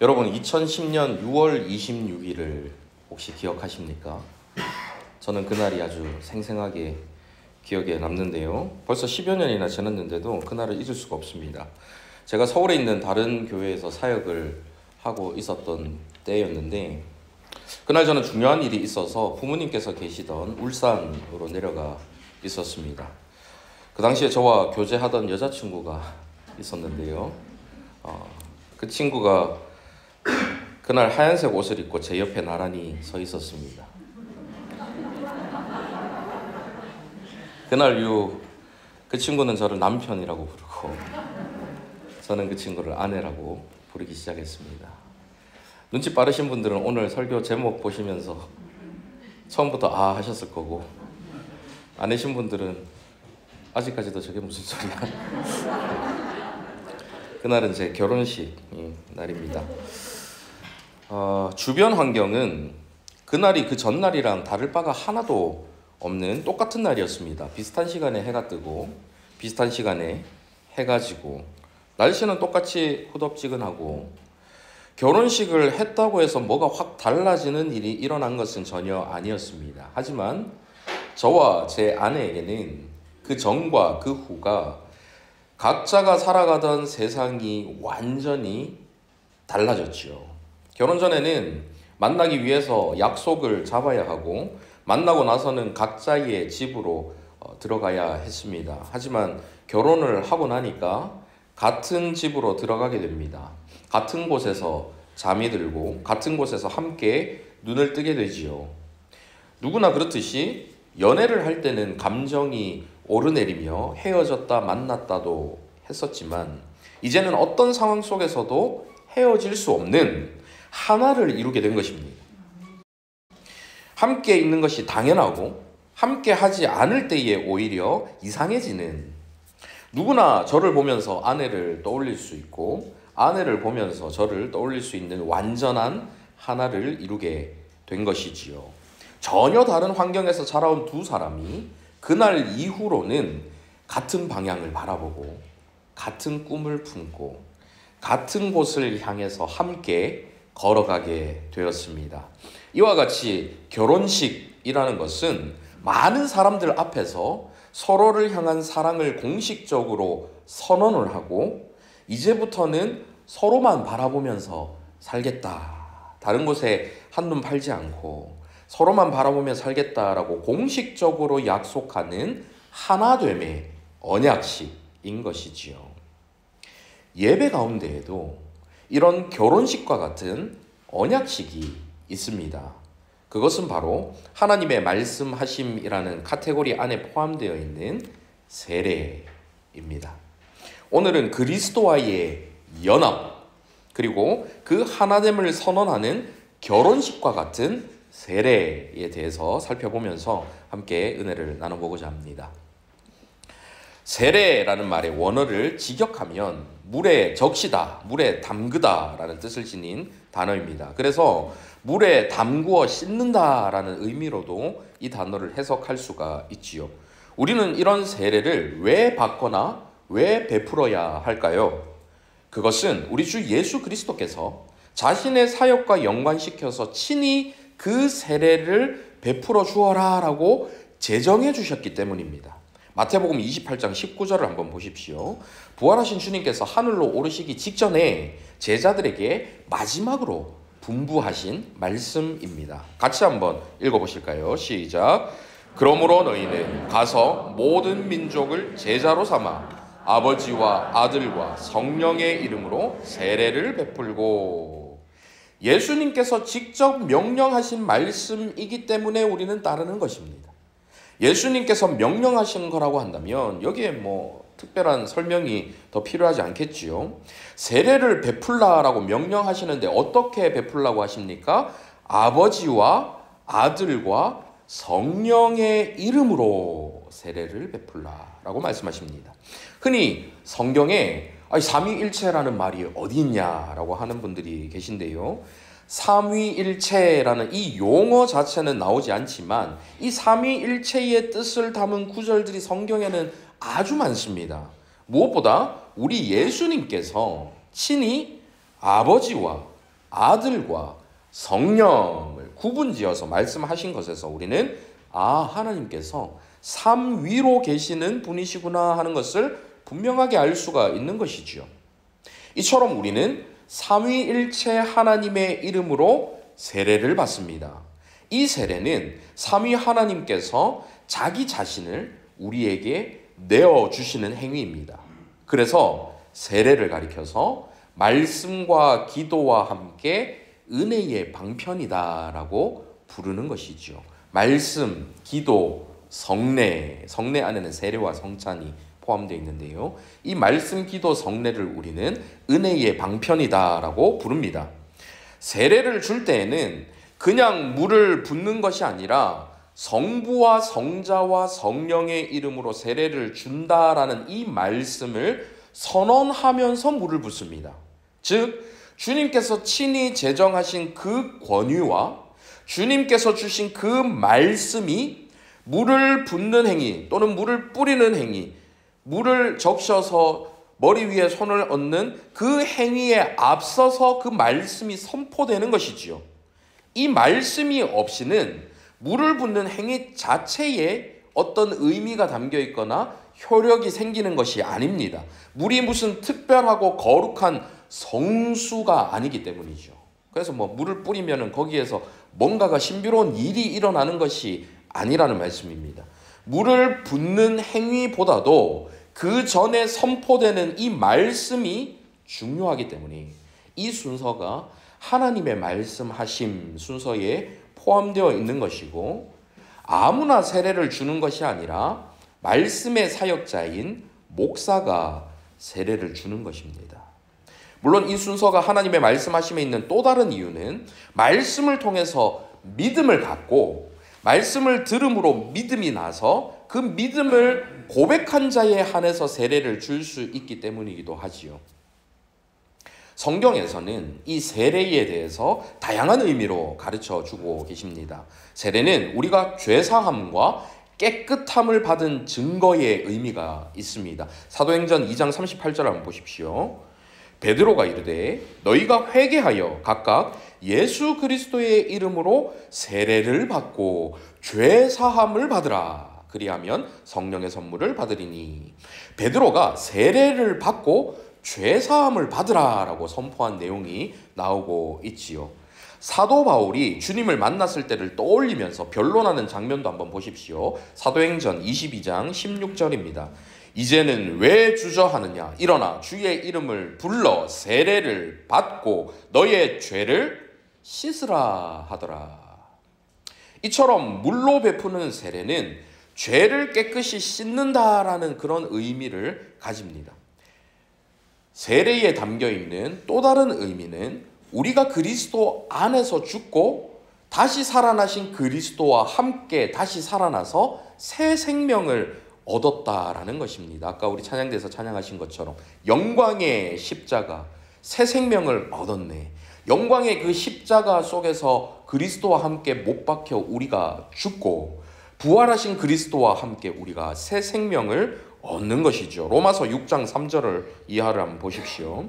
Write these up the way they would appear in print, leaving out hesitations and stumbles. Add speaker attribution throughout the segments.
Speaker 1: 여러분 2010년 6월 26일을 혹시 기억하십니까? 저는 그날이 아주 생생하게 기억에 남는데요. 벌써 10여 년이나 지났는데도 그날을 잊을 수가 없습니다. 제가 서울에 있는 다른 교회에서 사역을 하고 있었던 때였는데 그날 저는 중요한 일이 있어서 부모님께서 계시던 울산으로 내려가 있었습니다. 그 당시에 저와 교제하던 여자친구가 있었는데요. 그 친구가 그날 하얀색 옷을 입고 제 옆에 나란히 서 있었습니다. 그날 이후 그 친구는 저를 남편이라고 부르고 저는 그 친구를 아내라고 부르기 시작했습니다. 눈치 빠르신 분들은 오늘 설교 제목 보시면서 처음부터 아 하셨을 거고, 아내신 분들은 아직까지도 저게 무슨 소리야. 그날은 제 결혼식 날입니다. 주변 환경은 그날이 그 전날이랑 다를 바가 하나도 없는 똑같은 날이었습니다. 비슷한 시간에 해가 뜨고 비슷한 시간에 해가 지고 날씨는 똑같이 후덥지근하고 결혼식을 했다고 해서 뭐가 확 달라지는 일이 일어난 것은 전혀 아니었습니다. 하지만 저와 제 아내에게는 그 전과 그 후가 각자가 살아가던 세상이 완전히 달라졌죠. 결혼 전에는 만나기 위해서 약속을 잡아야 하고 만나고 나서는 각자의 집으로 들어가야 했습니다. 하지만 결혼을 하고 나니까 같은 집으로 들어가게 됩니다. 같은 곳에서 잠이 들고 같은 곳에서 함께 눈을 뜨게 되지요. 누구나 그렇듯이 연애를 할 때는 감정이 오르내리며 헤어졌다 만났다도 했었지만 이제는 어떤 상황 속에서도 헤어질 수 없는 하나를 이루게 된 것입니다. 함께 있는 것이 당연하고 함께 하지 않을 때에 오히려 이상해지는, 누구나 저를 보면서 아내를 떠올릴 수 있고 아내를 보면서 저를 떠올릴 수 있는 완전한 하나를 이루게 된 것이지요. 전혀 다른 환경에서 자라온 두 사람이 그날 이후로는 같은 방향을 바라보고 같은 꿈을 품고 같은 곳을 향해서 함께 걸어가게 되었습니다. 이와 같이 결혼식이라는 것은 많은 사람들 앞에서 서로를 향한 사랑을 공식적으로 선언을 하고 이제부터는 서로만 바라보면서 살겠다, 다른 곳에 한눈 팔지 않고 서로만 바라보며 살겠다라고 공식적으로 약속하는 하나됨의 언약식인 것이지요. 예배 가운데에도 이런 결혼식과 같은 언약식이 있습니다. 그것은 바로 하나님의 말씀하심이라는 카테고리 안에 포함되어 있는 세례입니다. 오늘은 그리스도와의 연합, 그리고 그 하나됨을 선언하는 결혼식과 같은 세례에 대해서 살펴보면서 함께 은혜를 나눠보고자 합니다. 세례라는 말의 원어를 직역하면 물에 적시다, 물에 담그다 라는 뜻을 지닌 단어입니다. 그래서 물에 담구어 씻는다 라는 의미로도 이 단어를 해석할 수가 있지요. 우리는 이런 세례를 왜 받거나 왜 베풀어야 할까요? 그것은 우리 주 예수 그리스도께서 자신의 사역과 연관시켜서 친히 그 세례를 베풀어 주어라 라고 제정해 주셨기 때문입니다. 마태복음 28장 19절을 한번 보십시오. 부활하신 주님께서 하늘로 오르시기 직전에 제자들에게 마지막으로 분부하신 말씀입니다. 같이 한번 읽어보실까요? 시작. 그러므로 너희는 가서 모든 민족을 제자로 삼아 아버지와 아들과 성령의 이름으로 세례를 베풀고, 예수님께서 직접 명령하신 말씀이기 때문에 우리는 따르는 것입니다. 예수님께서 명령하신 거라고 한다면 여기에 특별한 설명이 더 필요하지 않겠지요. 세례를 베풀라라고 명령하시는데 어떻게 베풀라고 하십니까? 아버지와 아들과 성령의 이름으로 세례를 베풀라라고 말씀하십니다. 흔히 성경에 삼위일체라는 말이 어디 있냐라고 하는 분들이 계신데요. 삼위일체라는 이 용어 자체는 나오지 않지만 이 삼위일체의 뜻을 담은 구절들이 성경에는 아주 많습니다. 무엇보다 우리 예수님께서 친히 아버지와 아들과 성령을 구분지어서 말씀하신 것에서 우리는 하나님께서 삼위로 계시는 분이시구나 하는 것을 분명하게 알 수가 있는 것이지요. 이처럼 우리는 삼위일체 하나님의 이름으로 세례를 받습니다. 이 세례는 삼위 하나님께서 자기 자신을 우리에게 내어주시는 행위입니다. 그래서 세례를 가리켜서 말씀과 기도와 함께 은혜의 방편이다라고 부르는 것이죠. 말씀, 기도, 성례 안에는 세례와 성찬이 포함되어 있는데요. 이 말씀, 기도, 성례를 우리는 은혜의 방편이다라고 부릅니다. 세례를 줄 때에는 그냥 물을 붓는 것이 아니라 성부와 성자와 성령의 이름으로 세례를 준다라는 이 말씀을 선언하면서 물을 붓습니다. 즉 주님께서 친히 제정하신 그 권위와 주님께서 주신 그 말씀이 물을 붓는 행위 또는 물을 뿌리는 행위, 물을 적셔서 머리 위에 손을 얹는 그 행위에 앞서서 그 말씀이 선포되는 것이지요. 이 말씀이 없이는 물을 붓는 행위 자체에 어떤 의미가 담겨 있거나 효력이 생기는 것이 아닙니다. 물이 무슨 특별하고 거룩한 성수가 아니기 때문이죠. 그래서 물을 뿌리면 거기에서 뭔가가 신비로운 일이 일어나는 것이 아니라는 말씀입니다. 물을 붓는 행위보다도 그 전에 선포되는 이 말씀이 중요하기 때문에 이 순서가 하나님의 말씀하심 순서에 포함되어 있는 것이고, 아무나 세례를 주는 것이 아니라 말씀의 사역자인 목사가 세례를 주는 것입니다. 물론 이 순서가 하나님의 말씀하심에 있는 또 다른 이유는 말씀을 통해서 믿음을 갖고 말씀을 들음으로 믿음이 나서 그 믿음을 고백한 자에 한해서 세례를 줄 수 있기 때문이기도 하지요. 성경에서는 이 세례에 대해서 다양한 의미로 가르쳐 주고 계십니다. 세례는 우리가 죄사함과 깨끗함을 받은 증거의 의미가 있습니다. 사도행전 2장 38절 한번 보십시오. 베드로가 이르되 너희가 회개하여 각각 예수 그리스도의 이름으로 세례를 받고 죄사함을 받으라. 그리하면 성령의 선물을 받으리니. 베드로가 세례를 받고 죄사함을 받으라 라고 선포한 내용이 나오고 있지요. 사도 바울이 주님을 만났을 때를 떠올리면서 변론하는 장면도 한번 보십시오. 사도행전 22장 16절입니다. 이제는 왜 주저하느냐? 일어나 주의 이름을 불러 세례를 받고 너의 죄를 씻으라 하더라. 이처럼 물로 베푸는 세례는 죄를 깨끗이 씻는다라는 그런 의미를 가집니다. 세례에 담겨있는 또 다른 의미는 우리가 그리스도 안에서 죽고 다시 살아나신 그리스도와 함께 다시 살아나서 새 생명을 얻었다라는 것입니다. 아까 우리 찬양대에서 찬양하신 것처럼 영광의 십자가, 새 생명을 얻었네. 영광의 그 십자가 속에서 그리스도와 함께 못 박혀 우리가 죽고 부활하신 그리스도와 함께 우리가 새 생명을 얻는 것이죠. 로마서 6장 3절을 이하를 한번 보십시오.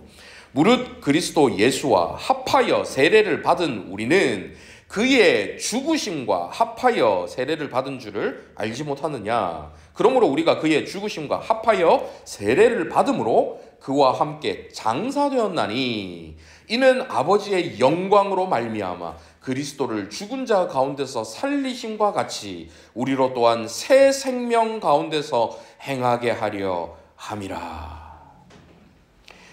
Speaker 1: 무릇 그리스도 예수와 합하여 세례를 받은 우리는 그의 죽으심과 합하여 세례를 받은 줄을 알지 못하느냐. 그러므로 우리가 그의 죽으심과 합하여 세례를 받음으로 그와 함께 장사되었나니 이는 아버지의 영광으로 말미암아 그리스도를 죽은 자 가운데서 살리심과 같이 우리로 또한 새 생명 가운데서 행하게 하려 함이라.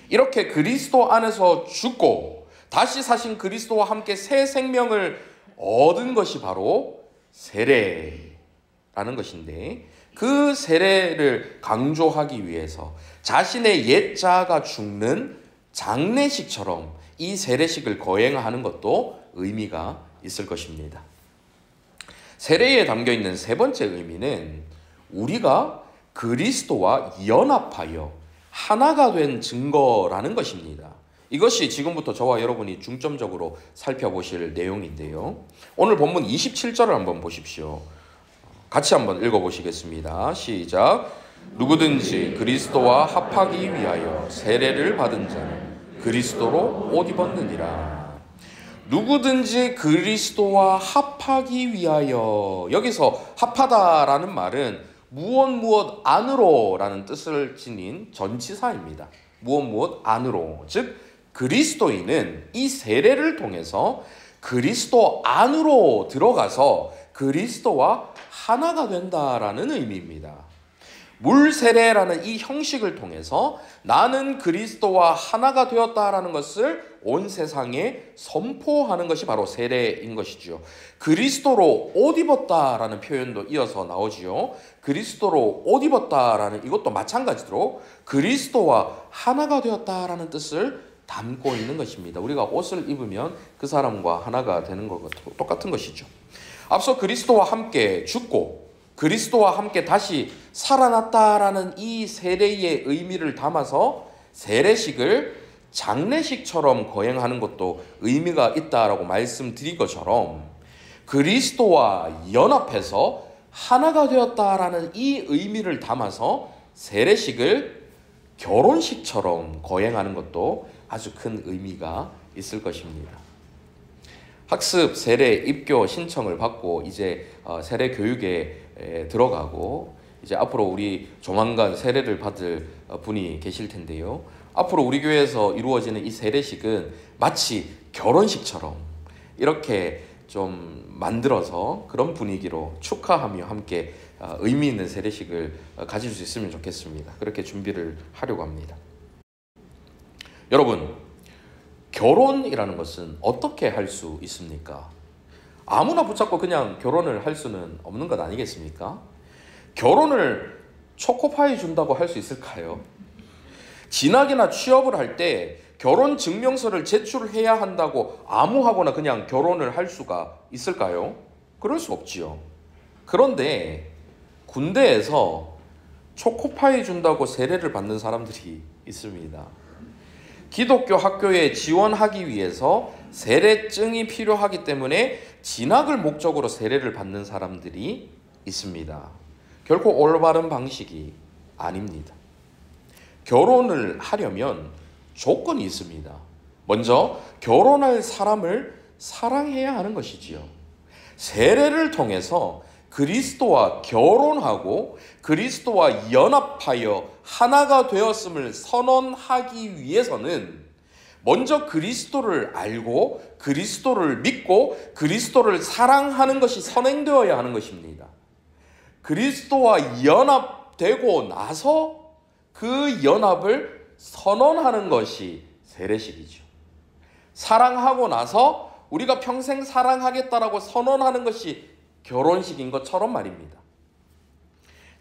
Speaker 1: 이렇게 그리스도 안에서 죽고 다시 사신 그리스도와 함께 새 생명을 얻은 것이 바로 세례라는 것인데, 그 세례를 강조하기 위해서 자신의 옛 자아가 죽는 장례식처럼 이 세례식을 거행하는 것도 의미가 있을 것입니다. 세례에 담겨있는 세 번째 의미는 우리가 그리스도와 연합하여 하나가 된 증거라는 것입니다. 이것이 지금부터 저와 여러분이 중점적으로 살펴보실 내용인데요. 오늘 본문 27절을 한번 보십시오. 같이 한번 읽어보시겠습니다. 시작. 누구든지 그리스도와 합하기 위하여 세례를 받은 자는 그리스도로 옷 입었느니라. 누구든지 그리스도와 합하기 위하여. 여기서 합하다라는 말은 무엇 안으로라는 뜻을 지닌 전치사입니다. 무엇 안으로. 즉 그리스도인은 이 세례를 통해서 그리스도 안으로 들어가서 그리스도와 하나가 된다라는 의미입니다. 물세례라는 이 형식을 통해서 나는 그리스도와 하나가 되었다라는 것을 온 세상에 선포하는 것이 바로 세례인 것이지요. 그리스도로 옷 입었다라는 표현도 이어서 나오지요. 그리스도로 옷 입었다라는 이것도 마찬가지로 그리스도와 하나가 되었다라는 뜻을 담고 있는 것입니다. 우리가 옷을 입으면 그 사람과 하나가 되는 것과 똑같은 것이죠. 앞서 그리스도와 함께 죽고 그리스도와 함께 다시 살아났다라는 이 세례의 의미를 담아서 세례식을 장례식처럼 거행하는 것도 의미가 있다라고 말씀드린 것처럼 그리스도와 연합해서 하나가 되었다라는 이 의미를 담아서 세례식을 결혼식처럼 거행하는 것도 아주 큰 의미가 있을 것입니다. 학습, 세례, 입교 신청을 받고 이제 세례 교육에 들어가고 이제 앞으로 우리 조만간 세례를 받을 분이 계실 텐데요. 앞으로 우리 교회에서 이루어지는 이 세례식은 마치 결혼식처럼 이렇게 좀 만들어서 그런 분위기로 축하하며 함께 의미 있는 세례식을 가질 수 있으면 좋겠습니다. 그렇게 준비를 하려고 합니다. 여러분, 결혼이라는 것은 어떻게 할 수 있습니까? 아무나 붙잡고 그냥 결혼을 할 수는 없는 것 아니겠습니까? 결혼을 초코파이 준다고 할 수 있을까요? 진학이나 취업을 할 때 결혼 증명서를 제출해야 한다고 아무하거나 그냥 결혼을 할 수가 있을까요? 그럴 수 없지요. 그런데 군대에서 초코파이 준다고 세례를 받는 사람들이 있습니다. 기독교 학교에 지원하기 위해서 세례증이 필요하기 때문에 진학을 목적으로 세례를 받는 사람들이 있습니다. 결코 올바른 방식이 아닙니다. 결혼을 하려면 조건이 있습니다. 먼저 결혼할 사람을 사랑해야 하는 것이지요. 세례를 통해서 그리스도와 결혼하고 그리스도와 연합하여 하나가 되었음을 선언하기 위해서는 먼저 그리스도를 알고 그리스도를 믿고 그리스도를 사랑하는 것이 선행되어야 하는 것입니다. 그리스도와 연합되고 나서 그 연합을 선언하는 것이 세례식이죠. 사랑하고 나서 우리가 평생 사랑하겠다라고 선언하는 것이 결혼식인 것처럼 말입니다.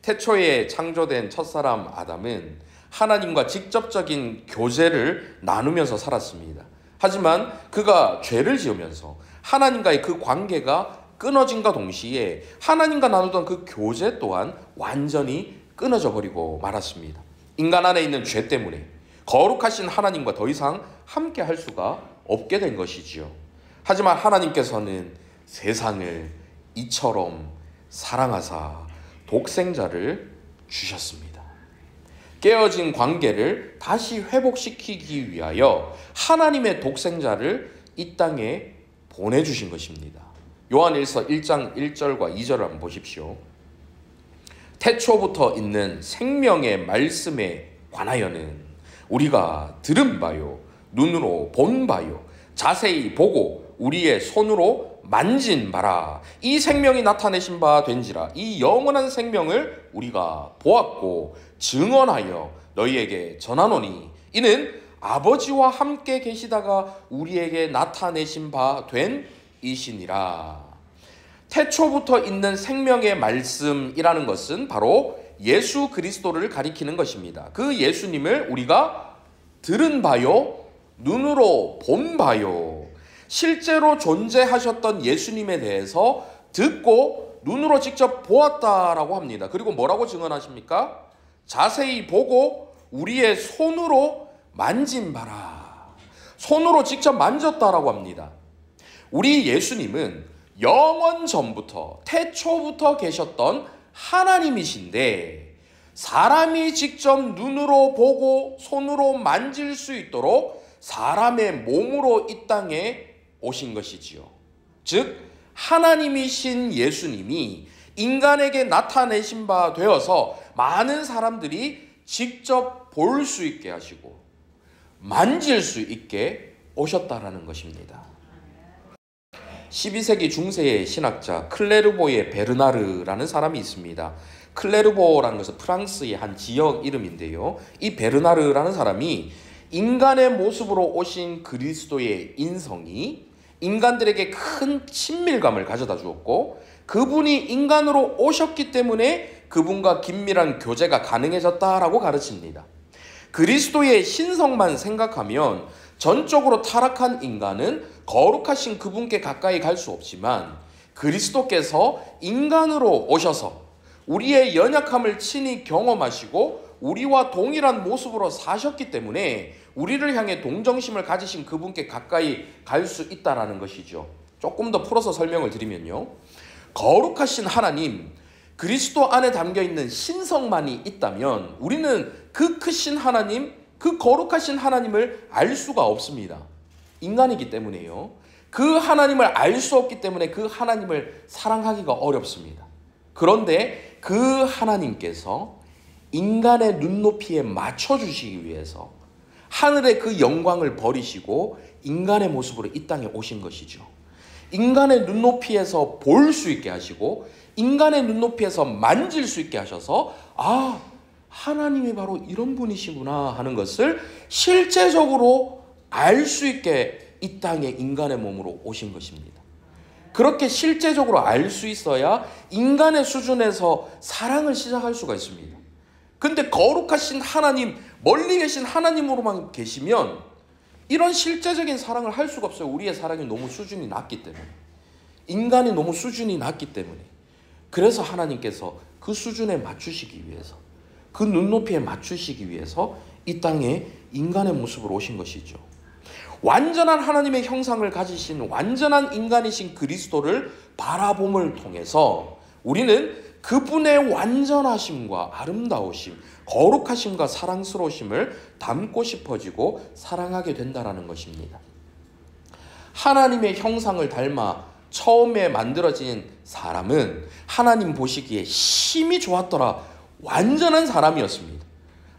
Speaker 1: 태초에 창조된 첫사람 아담은 하나님과 직접적인 교제를 나누면서 살았습니다. 하지만 그가 죄를 지으면서 하나님과의 그 관계가 끊어진과 동시에 하나님과 나누던 그 교제 또한 완전히 끊어져 버리고 말았습니다. 인간 안에 있는 죄 때문에 거룩하신 하나님과 더 이상 함께 할 수가 없게 된 것이지요. 하지만 하나님께서는 세상을 이처럼 사랑하사 독생자를 주셨습니다. 깨어진 관계를 다시 회복시키기 위하여 하나님의 독생자를 이 땅에 보내주신 것입니다. 요한일서 1장 1절과 2절을 한번 보십시오. 태초부터 있는 생명의 말씀에 관하여는 우리가 들은 바요, 눈으로 본 바요, 자세히 보고 우리의 손으로 만진 바라. 이 생명이 나타내신 바 된지라. 이 영원한 생명을 우리가 보았고 증언하여 너희에게 전하노니 이는 아버지와 함께 계시다가 우리에게 나타내신 바 된 이시니라. 태초부터 있는 생명의 말씀이라는 것은 바로 예수 그리스도를 가리키는 것입니다. 그 예수님을 우리가 들은 바요, 눈으로 본 바요, 실제로 존재하셨던 예수님에 대해서 듣고 눈으로 직접 보았다라고 합니다. 그리고 뭐라고 증언하십니까? 자세히 보고 우리의 손으로 만진 바라. 손으로 직접 만졌다라고 합니다. 우리 예수님은 영원 전부터 태초부터 계셨던 하나님이신데 사람이 직접 눈으로 보고 손으로 만질 수 있도록 사람의 몸으로 이 땅에 오신 것이지요. 즉 하나님이신 예수님이 인간에게 나타내신 바 되어서 많은 사람들이 직접 볼 수 있게 하시고 만질 수 있게 오셨다라는 것입니다. 12세기 중세의 신학자 클레르보의 베르나르라는 사람이 있습니다. 클레르보라는 것은 프랑스의 한 지역 이름인데요. 이 베르나르라는 사람이 인간의 모습으로 오신 그리스도의 인성이 인간들에게 큰 친밀감을 가져다 주었고, 그분이 인간으로 오셨기 때문에 그분과 긴밀한 교제가 가능해졌다라고 가르칩니다. 그리스도의 신성만 생각하면 전적으로 타락한 인간은 거룩하신 그분께 가까이 갈 수 없지만, 그리스도께서 인간으로 오셔서 우리의 연약함을 친히 경험하시고 우리와 동일한 모습으로 사셨기 때문에 우리를 향해 동정심을 가지신 그분께 가까이 갈 수 있다는 것이죠. 조금 더 풀어서 설명을 드리면요, 거룩하신 하나님, 그리스도 안에 담겨있는 신성만이 있다면 우리는 그 크신 하나님, 그 거룩하신 하나님을 알 수가 없습니다. 인간이기 때문에요. 그 하나님을 알 수 없기 때문에 그 하나님을 사랑하기가 어렵습니다. 그런데 그 하나님께서 인간의 눈높이에 맞춰주시기 위해서 하늘의 그 영광을 버리시고 인간의 모습으로 이 땅에 오신 것이죠. 인간의 눈높이에서 볼 수 있게 하시고 인간의 눈높이에서 만질 수 있게 하셔서, 아, 하나님이 바로 이런 분이시구나 하는 것을 실제적으로 알 수 있게 이 땅에 인간의 몸으로 오신 것입니다. 그렇게 실제적으로 알 수 있어야 인간의 수준에서 사랑을 시작할 수가 있습니다. 근데 거룩하신 하나님, 멀리 계신 하나님으로만 계시면 이런 실제적인 사랑을 할 수가 없어요. 우리의 사랑이 너무 수준이 낮기 때문에, 인간이 너무 수준이 낮기 때문에. 그래서 하나님께서 그 수준에 맞추시기 위해서, 그 눈높이에 맞추시기 위해서 이 땅에 인간의 모습으로 오신 것이죠. 완전한 하나님의 형상을 가지신 완전한 인간이신 그리스도를 바라봄을 통해서 우리는 그분의 완전하심과 아름다우심, 거룩하심과 사랑스러우심을 담고 싶어지고 사랑하게 된다는 것입니다. 하나님의 형상을 닮아 처음에 만들어진 사람은 하나님 보시기에 심히 좋았더라, 완전한 사람이었습니다.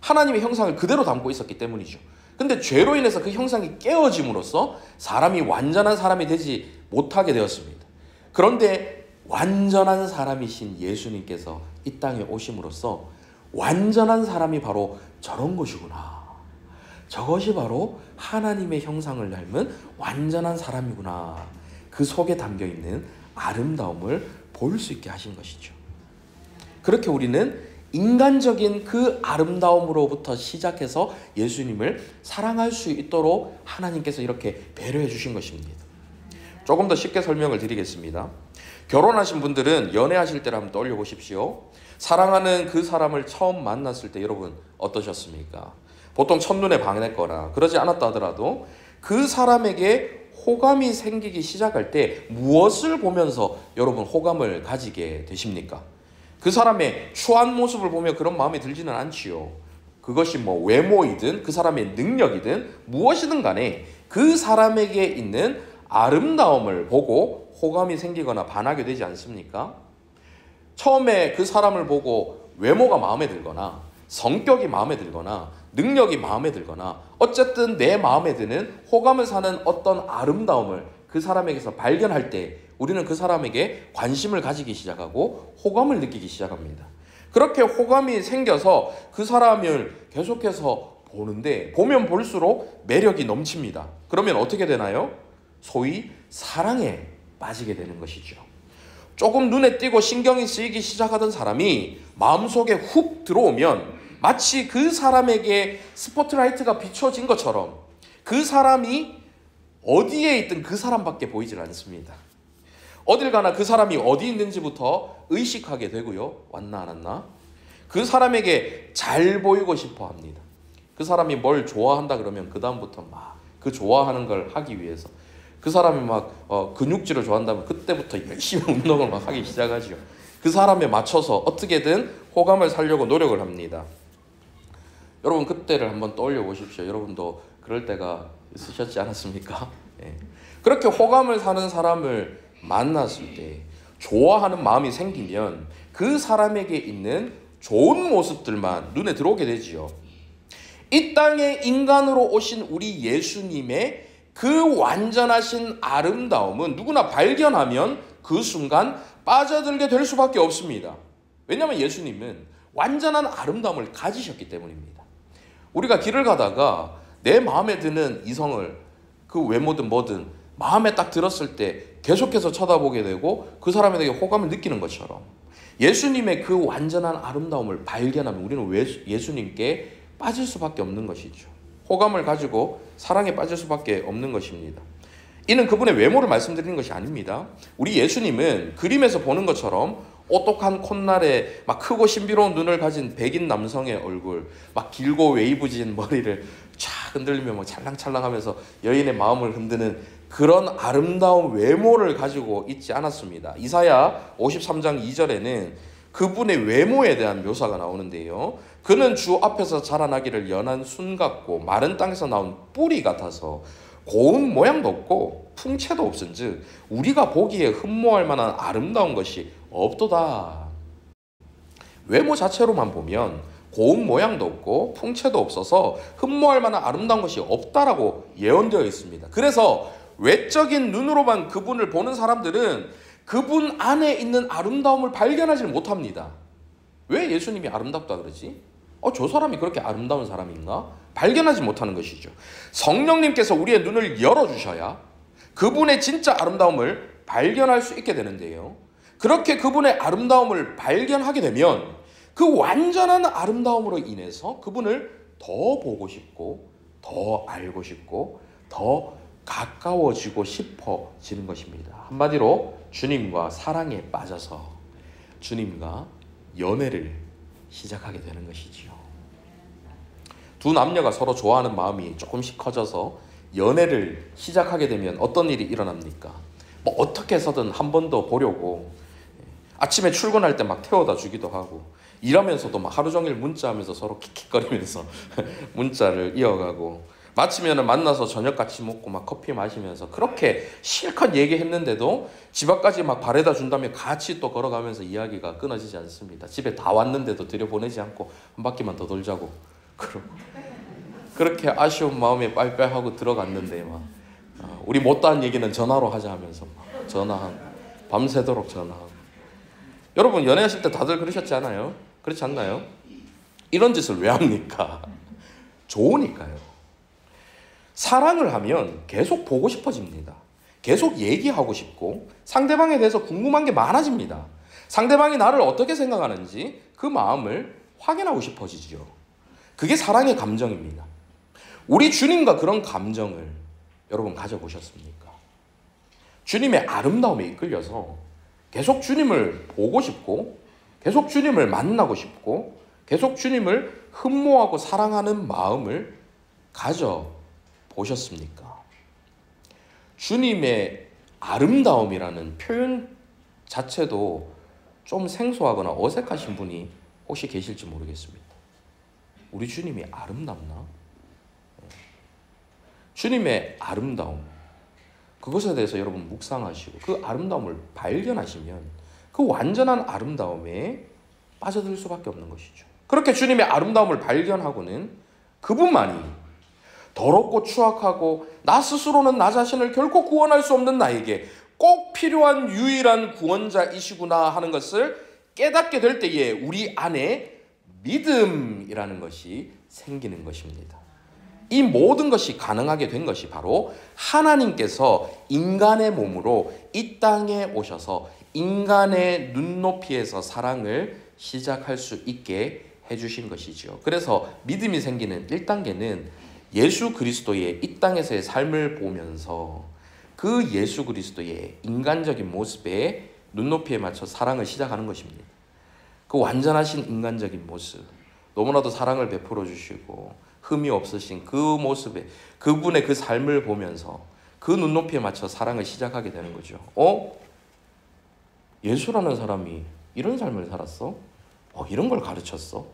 Speaker 1: 하나님의 형상을 그대로 담고 있었기 때문이죠. 근데 죄로 인해서 그 형상이 깨어짐으로써 사람이 완전한 사람이 되지 못하게 되었습니다. 그런데 완전한 사람이신 예수님께서 이 땅에 오심으로써 완전한 사람이 바로 저런 것이구나, 저것이 바로 하나님의 형상을 닮은 완전한 사람이구나, 그 속에 담겨있는 아름다움을 볼 수 있게 하신 것이죠. 그렇게 우리는 인간적인 그 아름다움으로부터 시작해서 예수님을 사랑할 수 있도록 하나님께서 이렇게 배려해 주신 것입니다. 조금 더 쉽게 설명을 드리겠습니다. 결혼하신 분들은 연애하실 때를 한번 떠올려 보십시오. 사랑하는 그 사람을 처음 만났을 때 여러분 어떠셨습니까? 보통 첫눈에 반했거나 그러지 않았다 하더라도 그 사람에게 호감이 생기기 시작할 때 무엇을 보면서 여러분 호감을 가지게 되십니까? 그 사람의 추한 모습을 보며 그런 마음이 들지는 않지요. 그것이 뭐 외모이든 그 사람의 능력이든 무엇이든 간에 그 사람에게 있는 아름다움을 보고 호감이 생기거나 반하게 되지 않습니까? 처음에 그 사람을 보고 외모가 마음에 들거나 성격이 마음에 들거나 능력이 마음에 들거나 어쨌든 내 마음에 드는 호감을 사는 어떤 아름다움을 그 사람에게서 발견할 때 우리는 그 사람에게 관심을 가지기 시작하고 호감을 느끼기 시작합니다. 그렇게 호감이 생겨서 그 사람을 계속해서 보는데 보면 볼수록 매력이 넘칩니다. 그러면 어떻게 되나요? 소위 사랑에 빠지게 되는 것이죠. 조금 눈에 띄고 신경이 쓰이기 시작하던 사람이 마음속에 훅 들어오면 마치 그 사람에게 스포트라이트가 비춰진 것처럼 그 사람이 어디에 있든 그 사람밖에 보이질 않습니다. 어딜 가나 그 사람이 어디 있는지부터 의식하게 되고요. 왔나 안 왔나? 그 사람에게 잘 보이고 싶어 합니다. 그 사람이 뭘 좋아한다 그러면 그 다음부터 막 그 좋아하는 걸 하기 위해서 그 사람이 막 근육질을 좋아한다면 그때부터 열심히 운동을 막 하기 시작하죠. 그 사람에 맞춰서 어떻게든 호감을 살려고 노력을 합니다. 여러분 그때를 한번 떠올려 보십시오. 여러분도 그럴 때가 있으셨지 않았습니까? 예. 그렇게 호감을 사는 사람을 만났을 때 좋아하는 마음이 생기면 그 사람에게 있는 좋은 모습들만 눈에 들어오게 되지요. 이 땅에 인간으로 오신 우리 예수님의 그 완전하신 아름다움은 누구나 발견하면 그 순간 빠져들게 될 수밖에 없습니다. 왜냐하면 예수님은 완전한 아름다움을 가지셨기 때문입니다. 우리가 길을 가다가 내 마음에 드는 이성을 그 외모든 뭐든 마음에 딱 들었을 때 계속해서 쳐다보게 되고 그 사람에 대해 호감을 느끼는 것처럼 예수님의 그 완전한 아름다움을 발견하면 우리는 예수님께 빠질 수밖에 없는 것이죠. 호감을 가지고 사랑에 빠질 수밖에 없는 것입니다. 이는 그분의 외모를 말씀드리는 것이 아닙니다. 우리 예수님은 그림에서 보는 것처럼 오똑한 콧날에 막 크고 신비로운 눈을 가진 백인 남성의 얼굴, 막 길고 웨이브진 머리를 쫙 흔들리며 막 찰랑찰랑하면서 여인의 마음을 흔드는 그런 아름다운 외모를 가지고 있지 않았습니다. 이사야 53장 2절에는 그분의 외모에 대한 묘사가 나오는데요. 그는 주 앞에서 자라나기를 연한 순 같고 마른 땅에서 나온 뿌리 같아서 고운 모양도 없고 풍채도 없은즉 우리가 보기에 흠모할 만한 아름다운 것이 없도다. 외모 자체로만 보면 고운 모양도 없고 풍채도 없어서 흠모할 만한 아름다운 것이 없다라고 예언되어 있습니다. 그래서 외적인 눈으로만 그분을 보는 사람들은 그분 안에 있는 아름다움을 발견하지 못합니다. 왜 예수님이 아름답다 그러지? 저 사람이 그렇게 아름다운 사람인가? 발견하지 못하는 것이죠. 성령님께서 우리의 눈을 열어주셔야 그분의 진짜 아름다움을 발견할 수 있게 되는데요. 그렇게 그분의 아름다움을 발견하게 되면 그 완전한 아름다움으로 인해서 그분을 더 보고 싶고 더 알고 싶고 더 가까워지고 싶어지는 것입니다. 한마디로 주님과 사랑에 빠져서 주님과 연애를 시작하게 되는 것이지요. 두 남녀가 서로 좋아하는 마음이 조금씩 커져서 연애를 시작하게 되면 어떤 일이 일어납니까? 뭐 어떻게 해서든 한 번 더 보려고 아침에 출근할 때 막 태워다 주기도 하고 일하면서도 막 하루 종일 문자하면서 서로 킥킥거리면서 문자를 이어가고 마치면 만나서 저녁 같이 먹고 막 커피 마시면서 그렇게 실컷 얘기했는데도 집 앞까지 막 바래다 준 다음에 같이 또 걸어가면서 이야기가 끊어지지 않습니다. 집에 다 왔는데도 들여보내지 않고 한 바퀴만 더 돌자고 그러고 그렇게 아쉬운 마음에 빨빨하고 들어갔는데 막 우리 못다한 얘기는 전화로 하자 하면서 전화하고 밤새도록 전화하고. 여러분 연애하실 때 다들 그러셨지 않아요? 그렇지 않나요? 이런 짓을 왜 합니까? 좋으니까요. 사랑을 하면 계속 보고 싶어집니다. 계속 얘기하고 싶고 상대방에 대해서 궁금한 게 많아집니다. 상대방이 나를 어떻게 생각하는지 그 마음을 확인하고 싶어지죠. 그게 사랑의 감정입니다. 우리 주님과 그런 감정을 여러분 가져보셨습니까? 주님의 아름다움에 이끌려서 계속 주님을 보고 싶고 계속 주님을 만나고 싶고 계속 주님을 흠모하고 사랑하는 마음을 가져보셨습니까? 주님의 아름다움이라는 표현 자체도 좀 생소하거나 어색하신 분이 혹시 계실지 모르겠습니다. 우리 주님이 아름답나? 주님의 아름다움, 그것에 대해서 여러분 묵상하시고 그 아름다움을 발견하시면 그 완전한 아름다움에 빠져들 수밖에 없는 것이죠. 그렇게 주님의 아름다움을 발견하고는 그분만이 더럽고 추악하고 나 스스로는 나 자신을 결코 구원할 수 없는 나에게 꼭 필요한 유일한 구원자이시구나 하는 것을 깨닫게 될 때에 우리 안에 믿음이라는 것이 생기는 것입니다. 이 모든 것이 가능하게 된 것이 바로 하나님께서 인간의 몸으로 이 땅에 오셔서 인간의 눈높이에서 사랑을 시작할 수 있게 해주신 것이죠. 그래서 믿음이 생기는 1단계는 예수 그리스도의 이 땅에서의 삶을 보면서 그 예수 그리스도의 인간적인 모습에 눈높이에 맞춰 사랑을 시작하는 것입니다. 그 완전하신 인간적인 모습, 너무나도 사랑을 베풀어 주시고 흠이 없으신 그 모습에 그분의 그 삶을 보면서 그 눈높이에 맞춰 사랑을 시작하게 되는 거죠. 예수라는 사람이 이런 삶을 살았어? 이런 걸 가르쳤어?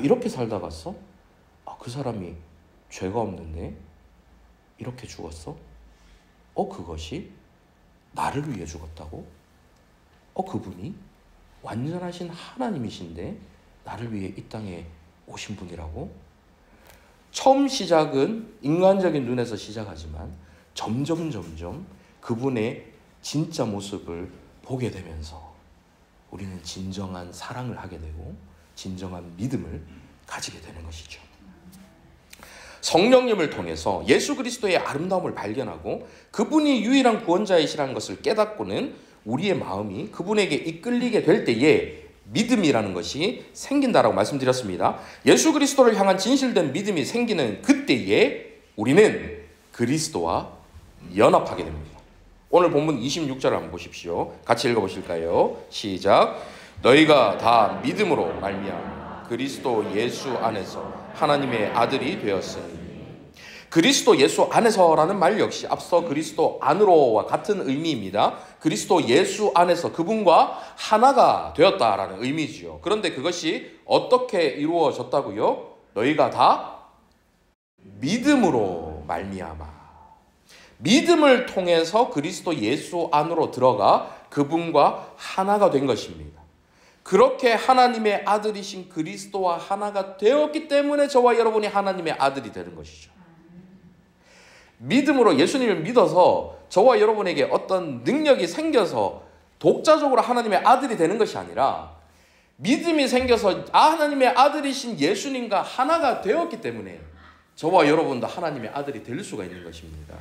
Speaker 1: 이렇게 살다 갔어? 그 사람이 죄가 없는데? 이렇게 죽었어? 그것이 나를 위해 죽었다고? 그분이 완전하신 하나님이신데 나를 위해 이 땅에 오신 분이라고? 처음 시작은 인간적인 눈에서 시작하지만 점점 그분의 진짜 모습을 보게 되면서 우리는 진정한 사랑을 하게 되고 진정한 믿음을 가지게 되는 것이죠. 성령님을 통해서 예수 그리스도의 아름다움을 발견하고 그분이 유일한 구원자이시라는 것을 깨닫고는 우리의 마음이 그분에게 이끌리게 될 때에 믿음이라는 것이 생긴다라고 말씀드렸습니다. 예수 그리스도를 향한 진실된 믿음이 생기는 그때에 우리는 그리스도와 연합하게 됩니다. 오늘 본문 26절을 한번 보십시오. 같이 읽어보실까요? 시작. 너희가 다 믿음으로 말미암아 그리스도 예수 안에서 하나님의 아들이 되었으니. 그리스도 예수 안에서라는 말 역시 앞서 그리스도 안으로와 같은 의미입니다. 그리스도 예수 안에서 그분과 하나가 되었다라는 의미지요. 그런데 그것이 어떻게 이루어졌다고요? 너희가 다 믿음으로 말미암아. 믿음을 통해서 그리스도 예수 안으로 들어가 그분과 하나가 된 것입니다. 그렇게 하나님의 아들이신 그리스도와 하나가 되었기 때문에 저와 여러분이 하나님의 아들이 되는 것이죠. 믿음으로 예수님을 믿어서 저와 여러분에게 어떤 능력이 생겨서 독자적으로 하나님의 아들이 되는 것이 아니라 믿음이 생겨서 하나님의 아들이신 예수님과 하나가 되었기 때문에 저와 여러분도 하나님의 아들이 될 수가 있는 것입니다.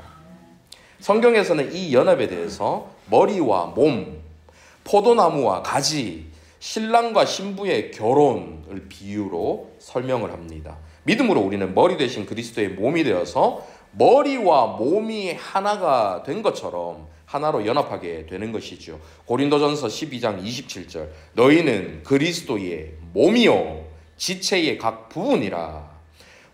Speaker 1: 성경에서는 이 연합에 대해서 머리와 몸, 포도나무와 가지, 신랑과 신부의 결혼을 비유로 설명을 합니다. 믿음으로 우리는 머리 되신 그리스도의 몸이 되어서 머리와 몸이 하나가 된 것처럼 하나로 연합하게 되는 것이죠. 고린도전서 12장 27절 너희는 그리스도의 몸이요 지체의 각 부분이라.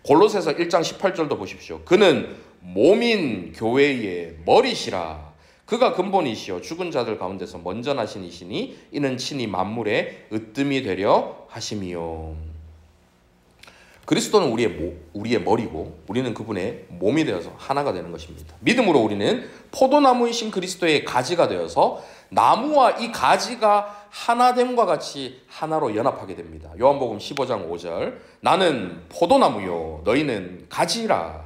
Speaker 1: 골로새서 1장 18절도 보십시오. 그는 몸인 교회의 머리시라. 그가 근본이시요 죽은 자들 가운데서 먼저 나신 이시니 이는 친히 만물의 으뜸이 되려 하심이요. 그리스도는 우리의 머리고 우리는 그분의 몸이 되어서 하나가 되는 것입니다. 믿음으로 우리는 포도나무이신 그리스도의 가지가 되어서 나무와 이 가지가 하나됨과 같이 하나로 연합하게 됩니다. 요한복음 15장 5절 나는 포도나무요 너희는 가지라.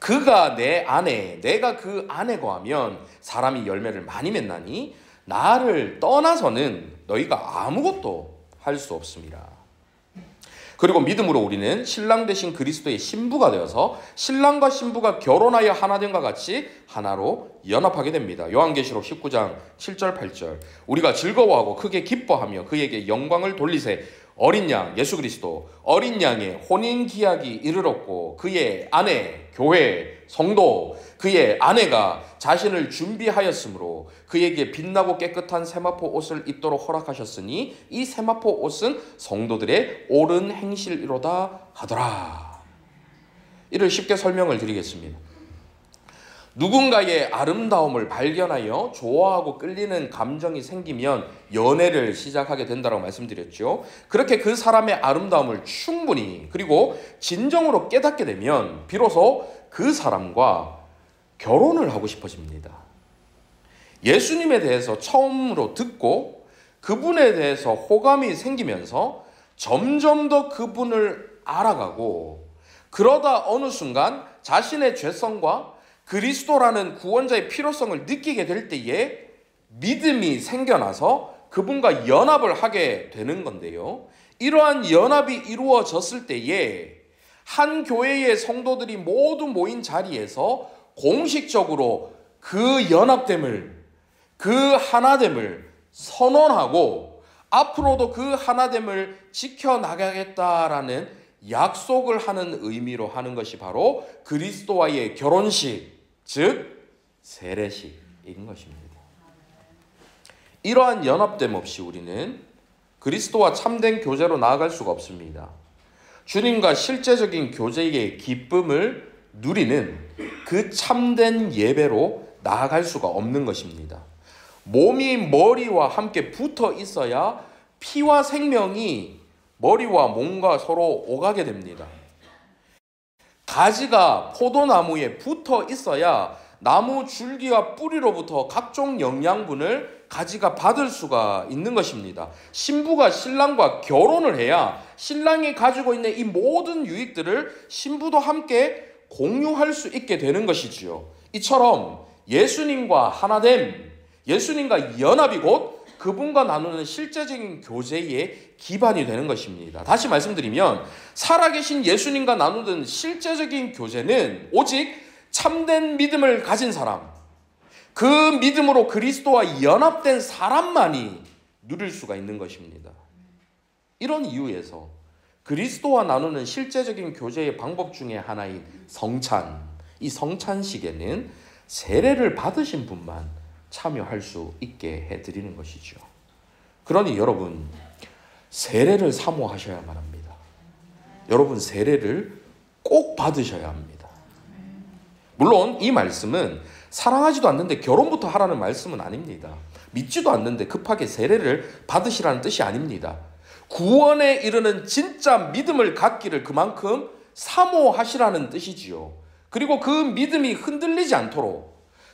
Speaker 1: 그가 내 안에 내가 그 안에 거하면 사람이 열매를 많이 맺나니 나를 떠나서는 너희가 아무것도 할 수 없습니다. 그리고 믿음으로 우리는 신랑 되신 그리스도의 신부가 되어서 신랑과 신부가 결혼하여 하나됨과 같이 하나로 연합하게 됩니다. 요한계시록 19장 7절 8절 우리가 즐거워하고 크게 기뻐하며 그에게 영광을 돌리세. 어린 양 예수 그리스도 어린 양의 혼인기약이 이르렀고 그의 아내 교회 성도 그의 아내가 자신을 준비하였으므로 그에게 빛나고 깨끗한 세마포 옷을 입도록 허락하셨으니 이 세마포 옷은 성도들의 옳은 행실이로다 하더라. 이를 쉽게 설명을 드리겠습니다. 누군가의 아름다움을 발견하여 좋아하고 끌리는 감정이 생기면 연애를 시작하게 된다고 말씀드렸죠. 그렇게 그 사람의 아름다움을 충분히 그리고 진정으로 깨닫게 되면 비로소 그 사람과 결혼을 하고 싶어집니다. 예수님에 대해서 처음으로 듣고 그분에 대해서 호감이 생기면서 점점 더 그분을 알아가고 그러다 어느 순간 자신의 죄성과 그리스도라는 구원자의 필요성을 느끼게 될 때에 믿음이 생겨나서 그분과 연합을 하게 되는 건데요. 이러한 연합이 이루어졌을 때에 한 교회의 성도들이 모두 모인 자리에서 공식적으로 그 연합됨을, 그 하나됨을 선언하고 앞으로도 그 하나됨을 지켜나가겠다라는 약속을 하는 의미로 하는 것이 바로 그리스도와의 결혼식, 즉 세례식인 것입니다. 이러한 연합됨 없이 우리는 그리스도와 참된 교제로 나아갈 수가 없습니다. 주님과 실제적인 교제의 기쁨을 누리는 그 참된 예배로 나아갈 수가 없는 것입니다. 몸이 머리와 함께 붙어 있어야 피와 생명이 머리와 몸과 서로 오가게 됩니다. 가지가 포도나무에 붙어 있어야 나무 줄기와 뿌리로부터 각종 영양분을 가지가 받을 수가 있는 것입니다. 신부가 신랑과 결혼을 해야 신랑이 가지고 있는 이 모든 유익들을 신부도 함께 공유할 수 있게 되는 것이지요. 이처럼 예수님과 하나됨, 예수님과 연합이 곧 그분과 나누는 실제적인 교제의 기반이 되는 것입니다. 다시 말씀드리면 살아계신 예수님과 나누는 실제적인 교제는 오직 참된 믿음을 가진 사람, 그 믿음으로 그리스도와 연합된 사람만이 누릴 수가 있는 것입니다. 이런 이유에서 그리스도와 나누는 실제적인 교제의 방법 중에 하나인 성찬, 이 성찬식에는 세례를 받으신 분만 참여할 수 있게 해드리는 것이죠. 그러니 여러분, 세례를 사모하셔야만 합니다. 여러분, 세례를 꼭 받으셔야 합니다. 물론 이 말씀은 사랑하지도 않는데 결혼부터 하라는 말씀은 아닙니다. 믿지도 않는데 급하게 세례를 받으시라는 뜻이 아닙니다. 구원에 이르는 진짜 믿음을 갖기를 그만큼 사모하시라는 뜻이지요. 그리고 그 믿음이 흔들리지 않도록,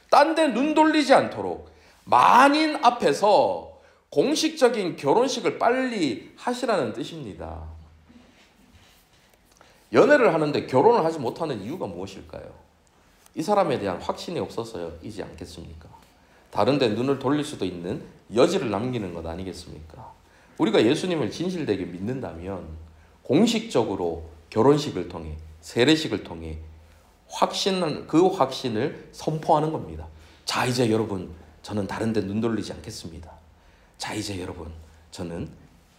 Speaker 1: 딴 데 눈 돌리지 않도록 만인 앞에서 공식적인 결혼식을 빨리 하시라는 뜻입니다. 연애를 하는데 결혼을 하지 못하는 이유가 무엇일까요? 이 사람에 대한 확신이 없어서이지 않겠습니까? 다른 데 눈을 돌릴 수도 있는 여지를 남기는 것 아니겠습니까? 우리가 예수님을 진실되게 믿는다면 공식적으로 결혼식을 통해, 세례식을 통해 그 확신을 선포하는 겁니다. 자, 이제 여러분, 저는 다른 데 눈 돌리지 않겠습니다. 자, 이제 여러분, 저는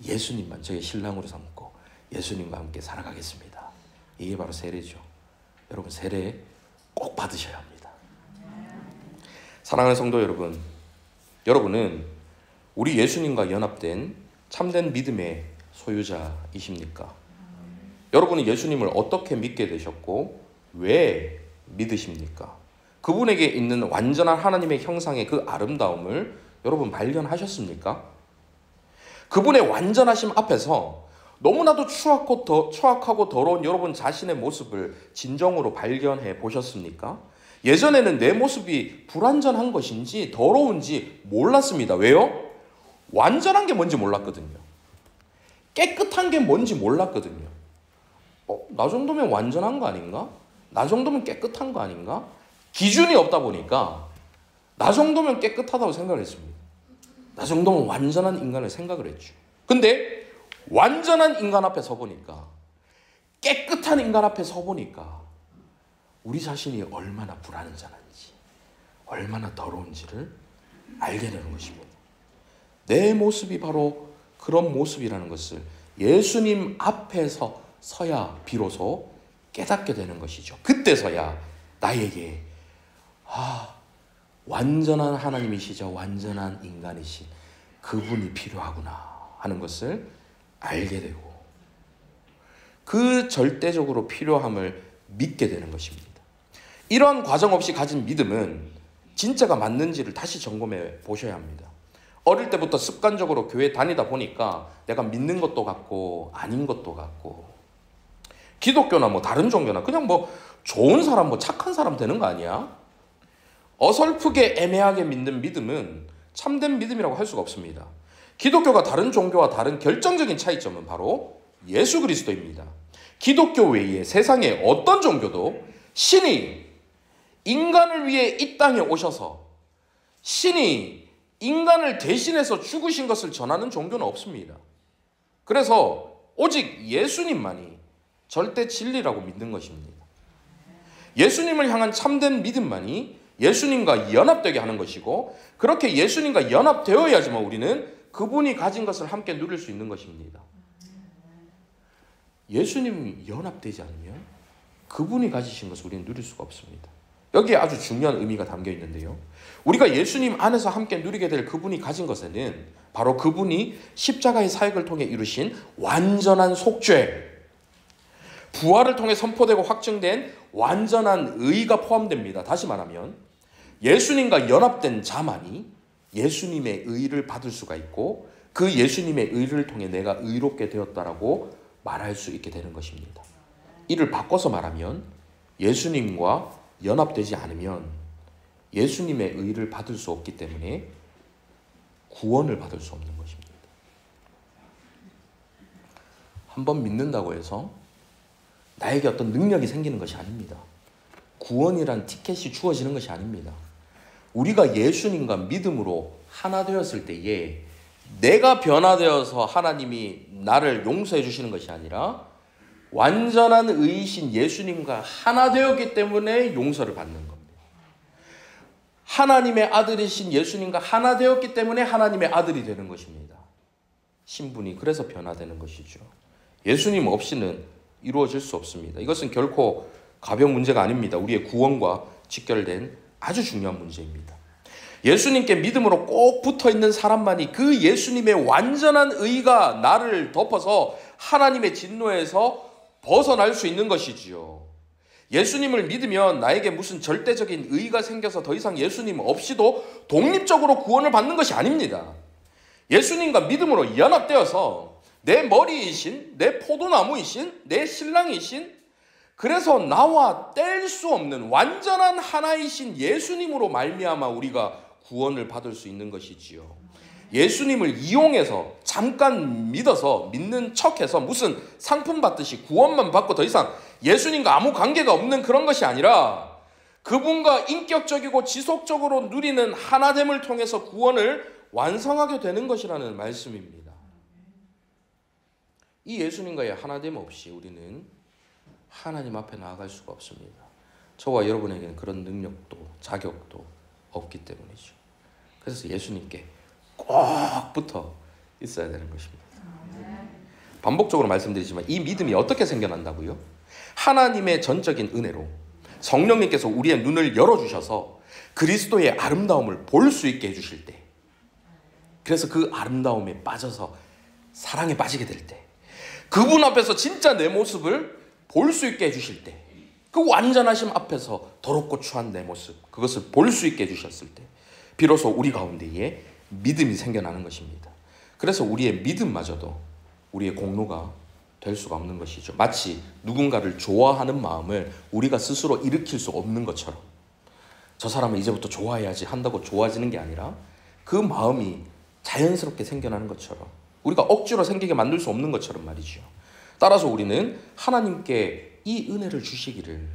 Speaker 1: 예수님만 저의 신랑으로 삼고 예수님과 함께 살아가겠습니다. 이게 바로 세례죠. 여러분, 세례 꼭 받으셔야 합니다. 사랑하는 성도 여러분, 여러분은 우리 예수님과 연합된 참된 믿음의 소유자이십니까? 여러분은 예수님을 어떻게 믿게 되셨고 왜 믿으십니까? 그분에게 있는 완전한 하나님의 형상의 그 아름다움을 여러분 발견하셨습니까? 그분의 완전하심 앞에서 너무나도 추악하고 더러운 여러분 자신의 모습을 진정으로 발견해 보셨습니까? 예전에는 내 모습이 불완전한 것인지 더러운지 몰랐습니다. 왜요? 완전한 게 뭔지 몰랐거든요. 깨끗한 게 뭔지 몰랐거든요. 나 정도면 완전한 거 아닌가? 나 정도면 깨끗한 거 아닌가? 기준이 없다 보니까 나 정도면 깨끗하다고 생각을 했습니다. 나 정도면 완전한 인간을 생각을 했죠. 근데 완전한 인간 앞에 서보니까, 깨끗한 인간 앞에 서보니까 우리 자신이 얼마나 불완전한지, 얼마나 더러운지를 알게 되는 것입니다. 내 모습이 바로 그런 모습이라는 것을 예수님 앞에서 서야 비로소 깨닫게 되는 것이죠. 그때서야 나에게 완전한 하나님이시자 완전한 인간이신 그분이 필요하구나 하는 것을 알게 되고 그 절대적으로 필요함을 믿게 되는 것입니다. 이런 과정 없이 가진 믿음은 진짜가 맞는지를 다시 점검해 보셔야 합니다. 어릴 때부터 습관적으로 교회 다니다 보니까 내가 믿는 것도 같고 아닌 것도 같고, 기독교나 뭐 다른 종교나 그냥 뭐 좋은 사람, 뭐 착한 사람 되는 거 아니야? 어설프게 애매하게 믿는 믿음은 참된 믿음이라고 할 수가 없습니다. 기독교가 다른 종교와 다른 결정적인 차이점은 바로 예수 그리스도입니다. 기독교 외에 세상에 어떤 종교도 신이 인간을 위해 이 땅에 오셔서 신이 인간을 대신해서 죽으신 것을 전하는 종교는 없습니다. 그래서 오직 예수님만이 절대 진리라고 믿는 것입니다. 예수님을 향한 참된 믿음만이 예수님과 연합되게 하는 것이고, 그렇게 예수님과 연합되어야지만 우리는 그분이 가진 것을 함께 누릴 수 있는 것입니다. 예수님이 연합되지 않으면 그분이 가지신 것을 우리는 누릴 수가 없습니다. 여기에 아주 중요한 의미가 담겨 있는데요. 우리가 예수님 안에서 함께 누리게 될 그분이 가진 것에는 바로 그분이 십자가의 사역을 통해 이루신 완전한 속죄, 부활을 통해 선포되고 확증된 완전한 의가 포함됩니다. 다시 말하면 예수님과 연합된 자만이 예수님의 의를 받을 수가 있고, 그 예수님의 의를 통해 내가 의롭게 되었다라고 말할 수 있게 되는 것입니다. 이를 바꿔서 말하면 예수님과 연합되지 않으면 예수님의 의를 받을 수 없기 때문에 구원을 받을 수 없는 것입니다. 한번 믿는다고 해서 나에게 어떤 능력이 생기는 것이 아닙니다. 구원이란 티켓이 주어지는 것이 아닙니다. 우리가 예수님과 믿음으로 하나 되었을 때에 내가 변화되어서 하나님이 나를 용서해 주시는 것이 아니라 완전한 의이신 예수님과 하나 되었기 때문에 용서를 받는 겁니다. 하나님의 아들이신 예수님과 하나 되었기 때문에 하나님의 아들이 되는 것입니다. 신분이 그래서 변화되는 것이죠. 예수님 없이는 이루어질 수 없습니다. 이것은 결코 가벼운 문제가 아닙니다. 우리의 구원과 직결된 아주 중요한 문제입니다. 예수님께 믿음으로 꼭 붙어있는 사람만이 그 예수님의 완전한 의가 나를 덮어서 하나님의 진노에서 벗어날 수 있는 것이지요. 예수님을 믿으면 나에게 무슨 절대적인 의의가 생겨서 더 이상 예수님 없이도 독립적으로 구원을 받는 것이 아닙니다. 예수님과 믿음으로 연합되어서 내 머리이신, 내 포도나무이신, 내 신랑이신, 그래서 나와 뗄 수 없는 완전한 하나이신 예수님으로 말미암아 우리가 구원을 받을 수 있는 것이지요. 예수님을 이용해서 잠깐 믿어서 믿는 척해서 무슨 상품 받듯이 구원만 받고 더 이상 예수님과 아무 관계가 없는 그런 것이 아니라 그분과 인격적이고 지속적으로 누리는 하나됨을 통해서 구원을 완성하게 되는 것이라는 말씀입니다. 이 예수님과의 하나됨 없이 우리는 하나님 앞에 나아갈 수가 없습니다. 저와 여러분에게는 그런 능력도 자격도 없기 때문이죠. 그래서 예수님께 꼭 붙어 있어야 되는 것입니다. 반복적으로 말씀드리지만 이 믿음이 어떻게 생겨난다고요? 하나님의 전적인 은혜로 성령님께서 우리의 눈을 열어주셔서 그리스도의 아름다움을 볼 수 있게 해주실 때, 그래서 그 아름다움에 빠져서 사랑에 빠지게 될 때, 그분 앞에서 진짜 내 모습을 볼 수 있게 해주실 때, 그 완전하심 앞에서 더럽고 추한 내 모습, 그것을 볼 수 있게 해주셨을 때 비로소 우리 가운데에 믿음이 생겨나는 것입니다. 그래서 우리의 믿음마저도 우리의 공로가 될 수가 없는 것이죠. 마치 누군가를 좋아하는 마음을 우리가 스스로 일으킬 수 없는 것처럼, 저 사람을 이제부터 좋아해야지 한다고 좋아지는 게 아니라 그 마음이 자연스럽게 생겨나는 것처럼, 우리가 억지로 생기게 만들 수 없는 것처럼 말이죠. 따라서 우리는 하나님께 이 은혜를 주시기를,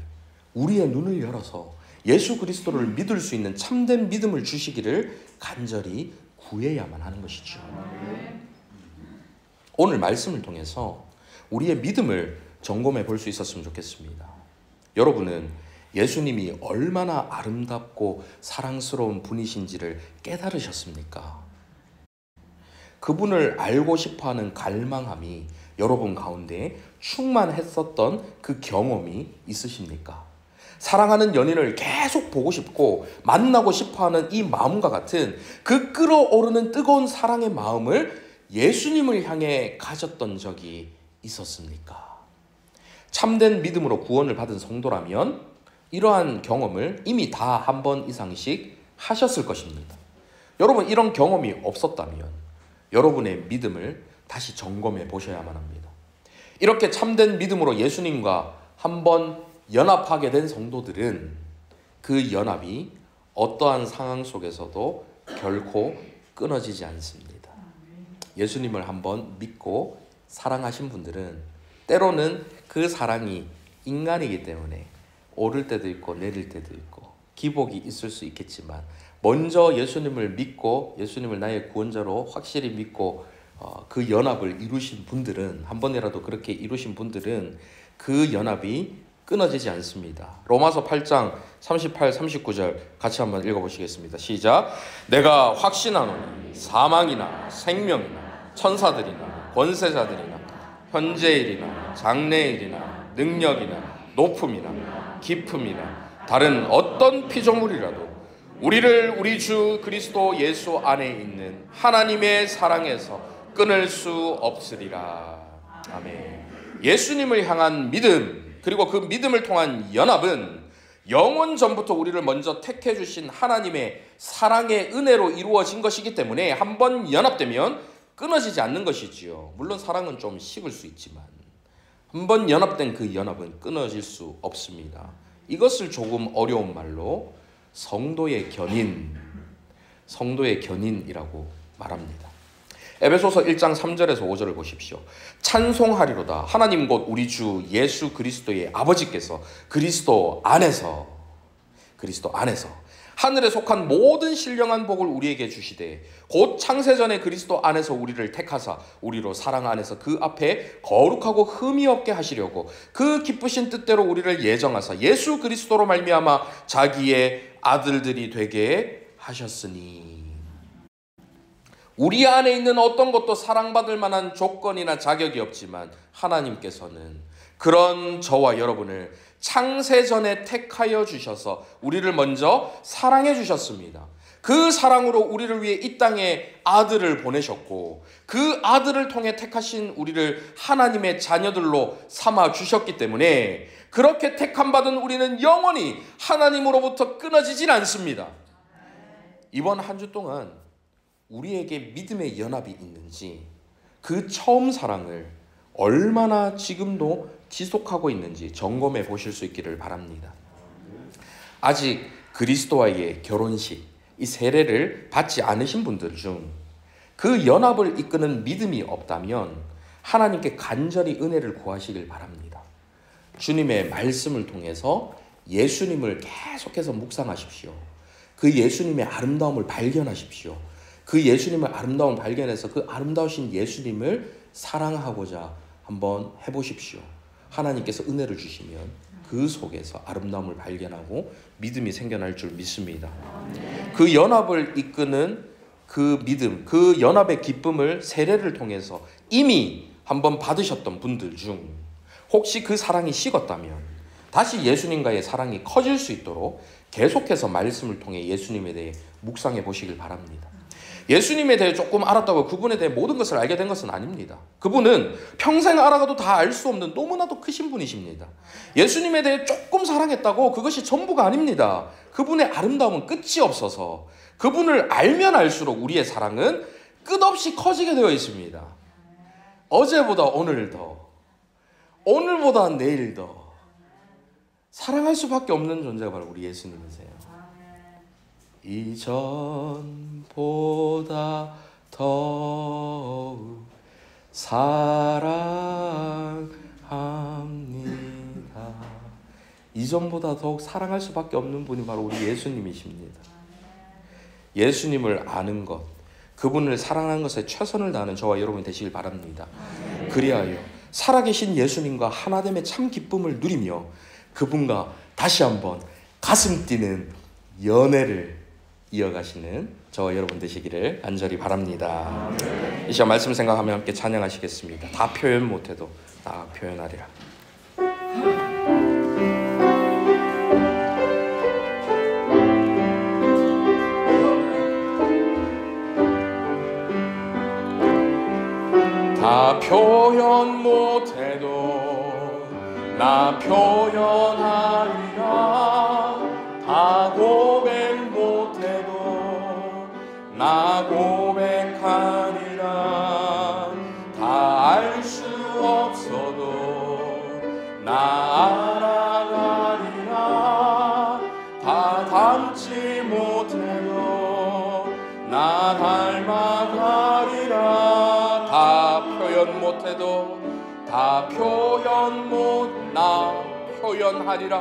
Speaker 1: 우리의 눈을 열어서 예수 그리스도를 믿을 수 있는 참된 믿음을 주시기를 간절히 구해야만 하는 것이죠. 오늘 말씀을 통해서 우리의 믿음을 점검해 볼 수 있었으면 좋겠습니다. 여러분은 예수님이 얼마나 아름답고 사랑스러운 분이신지를 깨달으셨습니까? 그분을 알고 싶어하는 갈망함이 여러분 가운데 충만했었던 그 경험이 있으십니까? 사랑하는 연인을 계속 보고 싶고 만나고 싶어하는 이 마음과 같은 그 끓어오르는 뜨거운 사랑의 마음을 예수님을 향해 가졌던 적이 있었습니까? 참된 믿음으로 구원을 받은 성도라면 이러한 경험을 이미 다 한 번 이상씩 하셨을 것입니다. 여러분, 이런 경험이 없었다면 여러분의 믿음을 다시 점검해 보셔야만 합니다. 이렇게 참된 믿음으로 예수님과 한번 연합하게 된 성도들은 그 연합이 어떠한 상황 속에서도 결코 끊어지지 않습니다. 예수님을 한번 믿고 사랑하신 분들은 때로는 그 사랑이 인간이기 때문에 오를 때도 있고 내릴 때도 있고 기복이 있을 수 있겠지만, 먼저 예수님을 믿고 예수님을 나의 구원자로 확실히 믿고 그 연합을 이루신 분들은, 한 번이라도 그렇게 이루신 분들은 그 연합이 끊어지지 않습니다. 로마서 8장 38, 39절 같이 한번 읽어보시겠습니다. 시작. 내가 확신하노니 사망이나 생명이나 천사들이나 권세자들이나 현재일이나 장래일이나 능력이나 높음이나 깊음이나 다른 어떤 피조물이라도 우리를 우리 주 그리스도 예수 안에 있는 하나님의 사랑에서 끊을 수 없으리라. 아멘. 예수님을 향한 믿음, 그리고 그 믿음을 통한 연합은 영원 전부터 우리를 먼저 택해 주신 하나님의 사랑의 은혜로 이루어진 것이기 때문에 한번 연합되면 끊어지지 않는 것이지요. 물론 사랑은 좀 식을 수 있지만 한번 연합된 그 연합은 끊어질 수 없습니다. 이것을 조금 어려운 말로 성도의 견인이라고 말합니다. 에베소서 1장 3절에서 5절을 보십시오. 찬송하리로다 하나님 곧 우리 주 예수 그리스도의 아버지께서 그리스도 안에서 하늘에 속한 모든 신령한 복을 우리에게 주시되 곧 창세전에 그리스도 안에서 우리를 택하사 우리로 사랑 안에서 그 앞에 거룩하고 흠이 없게 하시려고 그 기쁘신 뜻대로 우리를 예정하사 예수 그리스도로 말미암아 자기의 아들들이 되게 하셨으니. 우리 안에 있는 어떤 것도 사랑받을 만한 조건이나 자격이 없지만 하나님께서는 그런 저와 여러분을 창세전에 택하여 주셔서 우리를 먼저 사랑해 주셨습니다. 그 사랑으로 우리를 위해 이 땅에 아들을 보내셨고 그 아들을 통해 택하신 우리를 하나님의 자녀들로 삼아 주셨기 때문에 그렇게 택함받은 우리는 영원히 하나님으로부터 끊어지질 않습니다. 이번 한 주 동안 우리에게 믿음의 연합이 있는지, 그 처음 사랑을 얼마나 지금도 지속하고 있는지 점검해 보실 수 있기를 바랍니다. 아직 그리스도와의 결혼식, 이 세례를 받지 않으신 분들 중 그 연합을 이끄는 믿음이 없다면 하나님께 간절히 은혜를 구하시길 바랍니다. 주님의 말씀을 통해서 예수님을 계속해서 묵상하십시오. 그 예수님의 아름다움을 발견하십시오. 그 예수님의 아름다움을 발견해서 그 아름다우신 예수님을 사랑하고자 한번 해보십시오. 하나님께서 은혜를 주시면 그 속에서 아름다움을 발견하고 믿음이 생겨날 줄 믿습니다. 그 연합을 이끄는 그 믿음, 그 연합의 기쁨을 세례를 통해서 이미 한번 받으셨던 분들 중 혹시 그 사랑이 식었다면 다시 예수님과의 사랑이 커질 수 있도록 계속해서 말씀을 통해 예수님에 대해 묵상해 보시길 바랍니다. 예수님에 대해 조금 알았다고 그분에 대해 모든 것을 알게 된 것은 아닙니다. 그분은 평생 알아가도 다 알 수 없는 너무나도 크신 분이십니다. 예수님에 대해 조금 사랑했다고 그것이 전부가 아닙니다. 그분의 아름다움은 끝이 없어서 그분을 알면 알수록 우리의 사랑은 끝없이 커지게 되어 있습니다. 어제보다 오늘 더, 오늘보다 내일 더 사랑할 수밖에 없는 존재가 바로 우리 예수님이세요. 이전보다 더욱 사랑합니다. 이전보다 더욱 사랑할 수밖에 없는 분이 바로 우리 예수님이십니다. 예수님을 아는 것, 그분을 사랑하는 것에 최선을 다하는 저와 여러분이 되시길 바랍니다. 그리하여 살아계신 예수님과 하나됨의 참 기쁨을 누리며 그분과 다시 한번 가슴 뛰는 연애를 이어가시는 저와 여러분 되시기를 간절히 바랍니다. 이 시간 말씀 생각하며 함께 찬양하시겠습니다. 다 표현 못해도 나 표현하리라. 다 표현 못해도 나 표현하리라. 다 고백 못해도 나 고백하리라. 다 알 수 없어도 나 알아가리라. 다 닮지 못해도 나 닮아가리라. 다 표현 못해도 다 표현 나 표현하리라.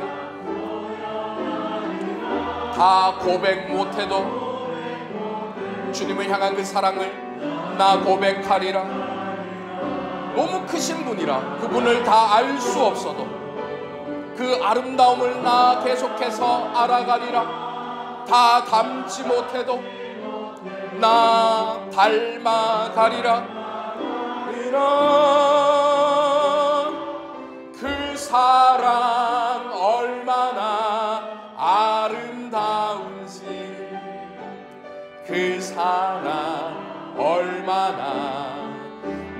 Speaker 1: 다 고백 못해도 주님을 향한 그 사랑을 나 고백하리라. 너무 크신 분이라 그분을 다 알 수 없어도 그 아름다움을 나 계속해서 알아가리라. 다 닮지 못해도 나 닮아가리라. 그 사랑 얼마나 아름다운지, 그 사랑 얼마나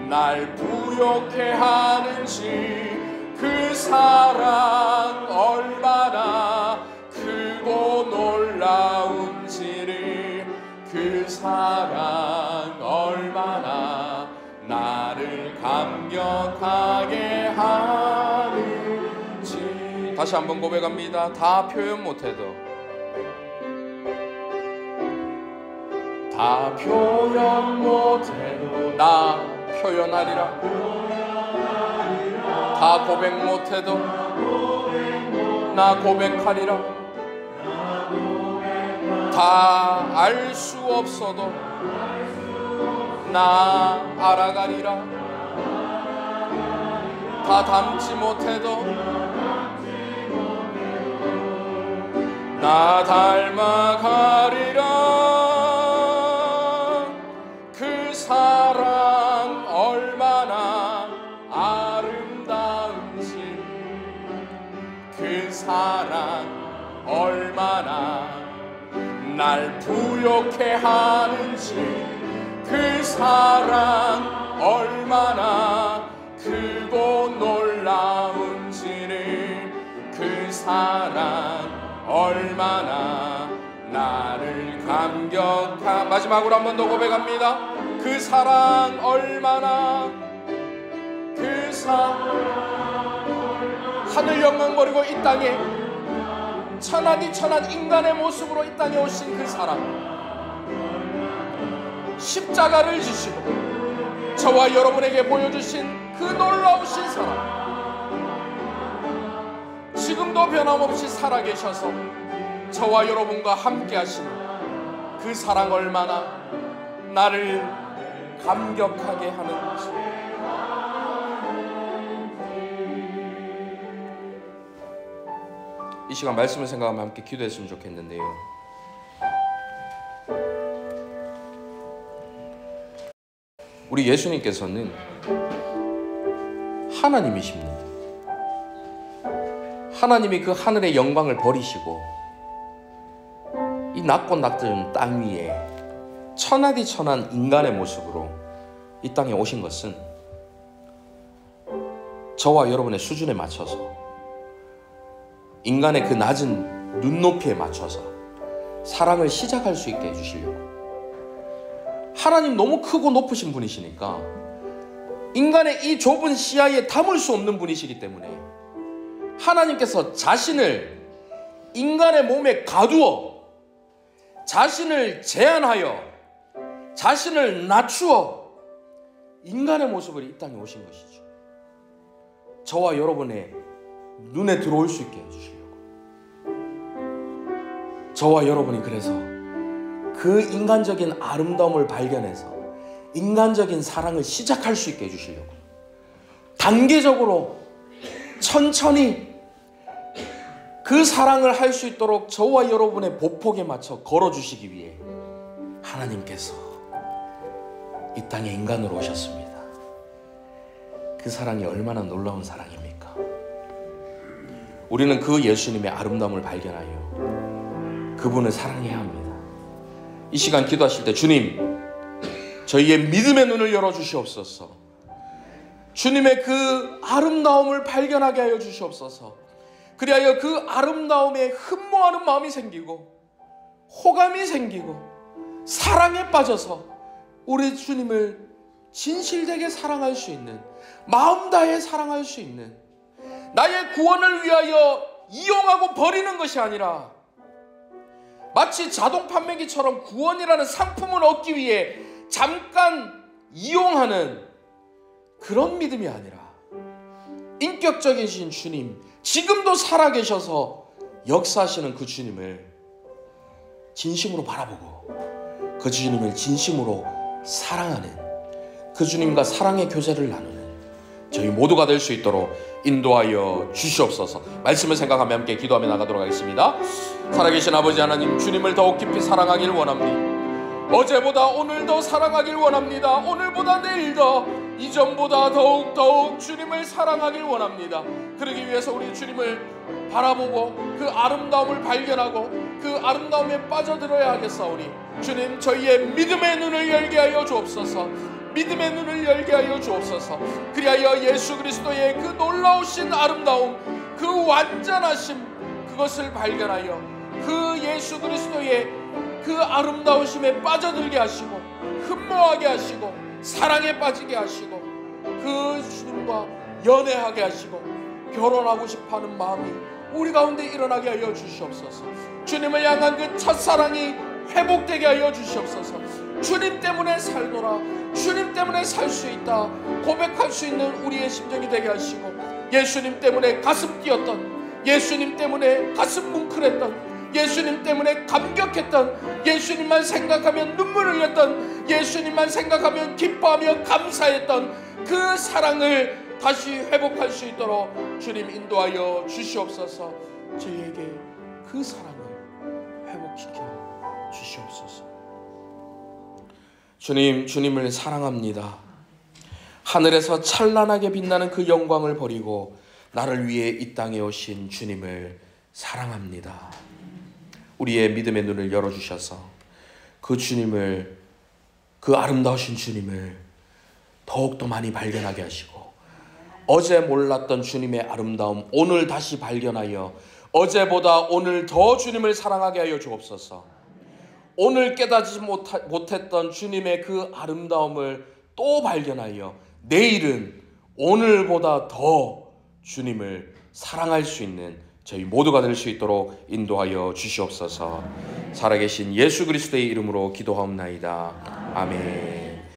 Speaker 1: 날 부욕해 하는지, 그 사랑 얼마나 크고 놀라운지를, 그 사랑 얼마나 나를 감격하게 하는지. 다시 한번 고백합니다. 다 표현 못해도 다 표현 못해도 나 표현하리라. 다 고백 못해도 나 고백하리라. 다 알 수 없어도 나 알아가리라. 다 닮지 못해도 나 닮아가리라. 그 사랑 얼마나 아름다운지, 그 사랑 얼마나 날 부욕해 하는지, 그 사랑 얼마나 크고 놀라운지를, 그 사랑 얼마나 나를 감격하. 마지막으로 한 번 더 고백합니다. 그 사랑 얼마나, 그 사랑. 하늘 영광 버리고 이 땅에 천하디 천한 인간의 모습으로 이 땅에 오신 그 사랑, 십자가를 지시고 저와 여러분에게 보여주신 그 놀라우신 사랑, 지금도 변함없이 살아계셔서 저와 여러분과 함께 하시는 그 사랑 얼마나 나를 감격하게 하는지. 이 시간 말씀을 생각하며 함께 기도했으면 좋겠는데요. 우리 예수님께서는 하나님이십니다. 하나님이 그 하늘의 영광을 버리시고 이 낮고 낮은 땅 위에 천하디 천한 인간의 모습으로 이 땅에 오신 것은 저와 여러분의 수준에 맞춰서, 인간의 그 낮은 눈높이에 맞춰서 사랑을 시작할 수 있게 해주시려고. 하나님 너무 크고 높으신 분이시니까 인간의 이 좁은 시야에 담을 수 없는 분이시기 때문에 하나님께서 자신을 인간의 몸에 가두어 자신을 제한하여 자신을 낮추어 인간의 모습으로 이 땅에 오신 것이죠. 저와 여러분의 눈에 들어올 수 있게 해주시려고. 저와 여러분이 그래서 그 인간적인 아름다움을 발견해서 인간적인 사랑을 시작할 수 있게 해주시려고, 단계적으로 천천히 그 사랑을 할 수 있도록 저와 여러분의 보폭에 맞춰 걸어주시기 위해 하나님께서 이 땅에 인간으로 오셨습니다. 그 사랑이 얼마나 놀라운 사랑입니까? 우리는 그 예수님의 아름다움을 발견하여 그분을 사랑해야 합니다. 이 시간 기도하실 때 주님, 저희의 믿음의 눈을 열어주시옵소서. 주님의 그 아름다움을 발견하게 하여 주시옵소서. 그리하여 그 아름다움에 흠모하는 마음이 생기고 호감이 생기고 사랑에 빠져서 우리 주님을 진실되게 사랑할 수 있는, 마음 다해 사랑할 수 있는, 나의 구원을 위하여 이용하고 버리는 것이 아니라 마치 자동 판매기처럼 구원이라는 상품을 얻기 위해 잠깐 이용하는 그런 믿음이 아니라 인격적이신 주님, 지금도 살아계셔서 역사하시는 그 주님을 진심으로 바라보고 그 주님을 진심으로 사랑하는, 그 주님과 사랑의 교제를 나누는 저희 모두가 될 수 있도록 인도하여 주시옵소서. 말씀을 생각하며 함께 기도하며 나가도록 하겠습니다. 살아계신 아버지 하나님, 주님을 더욱 깊이 사랑하길 원합니다. 어제보다 오늘 더 사랑하길 원합니다. 오늘보다 내일 더, 이전보다 더욱 주님을 사랑하길 원합니다. 그러기 위해서 우리 주님을 바라보고 그 아름다움을 발견하고 그 아름다움에 빠져들어야 하겠사오니 주님, 저희의 믿음의 눈을 열게 하여 주옵소서. 믿음의 눈을 열게 하여 주옵소서. 그리하여 예수 그리스도의 그 놀라우신 아름다움, 그 완전하심, 그것을 발견하여 그 예수 그리스도의 그 아름다우심에 빠져들게 하시고 흠모하게 하시고 사랑에 빠지게 하시고 그 주님과 연애하게 하시고 결혼하고 싶어하는 마음이 우리 가운데 일어나게 하여 주시옵소서. 주님을 향한 그 첫사랑이 회복되게 하여 주시옵소서. 주님 때문에 살노라, 주님 때문에 살 수 있다 고백할 수 있는 우리의 심정이 되게 하시고, 예수님 때문에 가슴 뛰었던, 예수님 때문에 가슴 뭉클했던, 예수님 때문에 감격했던, 예수님만 생각하면 눈물을 흘렸던, 예수님만 생각하면 기뻐하며 감사했던 그 사랑을 다시 회복할 수 있도록 주님 인도하여 주시옵소서. 저희에게 그 사랑을 회복시켜 주시옵소서. 주님, 주님을 사랑합니다. 하늘에서 찬란하게 빛나는 그 영광을 버리고 나를 위해 이 땅에 오신 주님을 사랑합니다. 우리의 믿음의 눈을 열어주셔서 그 주님을, 그 아름다우신 주님을 더욱더 많이 발견하게 하시고, 어제 몰랐던 주님의 아름다움 오늘 다시 발견하여 어제보다 오늘 더 주님을 사랑하게 하여 주옵소서. 오늘 깨닫지 못했던 주님의 그 아름다움을 또 발견하여 내일은 오늘보다 더 주님을 사랑할 수 있는 저희 모두가 될 수 있도록 인도하여 주시옵소서. 살아계신 예수 그리스도의 이름으로 기도하옵나이다. 아멘.